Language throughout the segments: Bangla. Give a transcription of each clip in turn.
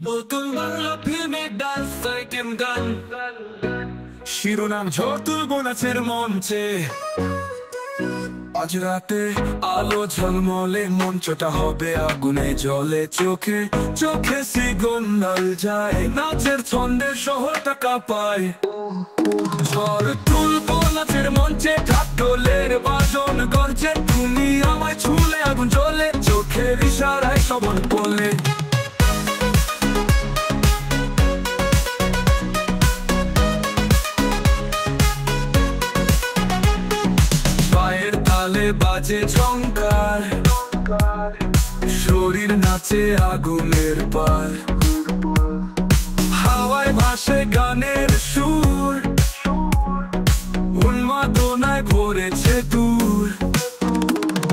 নতুন বাংলা ফিল্মে ডান্স আইটেম গান, শিরোনাম ঝড় তুলবো নাচের মঞ্চে। আজ রাতে আলো ঝলমলে, মঞ্চটা হবে আগুনে জ্বলে। চোখে চোখে সিগন্যাল যায়, নাচের ছন্দে শহরটা কাঁপায়। ঝড় তুলবো নাচের মঞ্চে, ঢাকঢোলের বাজন গর্জে। তুমি আমায় ছুলে আগুন জ্বলে, চোখের ইশারায় সবন বলে। পায়ের তালে বাজে ঝংকার, শরীর নাচে আগুনের পার। হাওয়ায় ভাসে গানের সুর, উন্মাদনায় ভরেছে দূর।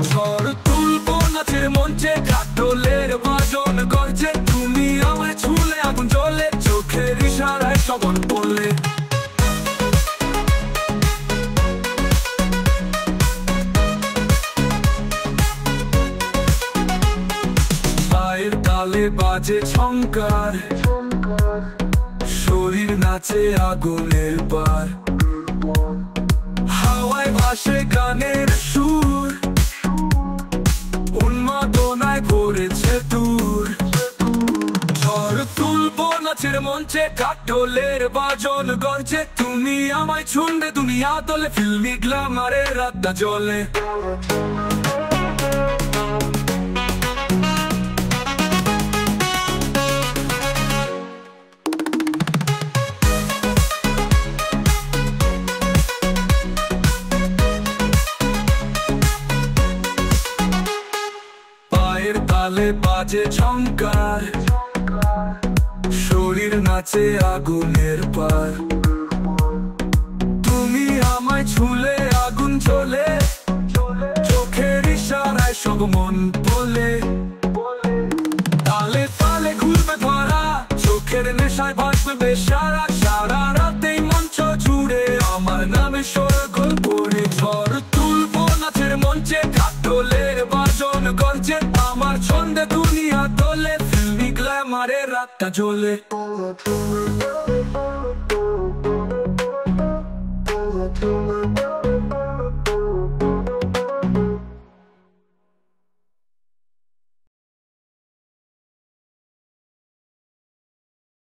ঝড় তুলবো নাচের মঞ্চে, ঢাকঢোলের বাজন গর্জে। তুমি আমায় ছুলে আগুন জ্বলে, চোখের ইশারায় সবন বলে। পায়ের তালে বাজে ঝংকার, শরীর নাচে আগুনের পার। হাওয়ায় ভাসে গানের সুর, উন্মাদনায় ভরেছে দূর। ঝড় তুলবো নাচের মঞ্চে, ঢাকঢোলের বাজন গর্জে। তুমি আমায় ছুঁলে দুনিয়া তোলে, ফিল্মি গ্ল্যামারে রাতটা জ্বলে। পায়ের তালে বাজে ঝংকার, শরীর নাচে আগুনের পার। তুমি আমায় ছুলে আগুন জ্বলে, চোখের ইশারায় সব মন বলে। তালে তালে ঘুরবে ধরা, চোখের নেশায় ভাসবে বেসারা। সারা রাতেই মঞ্চ জুড়ে আমার নামে শোরগোল পড়ে। ঝড় তুলবো নাচের মঞ্চে, ঢাকঢোলের বাজন গর্জে। আমার ছন্দে দুনিয়া তোলে, ফিল্মি গ্ল্যামারে রাতটা জ্বলে।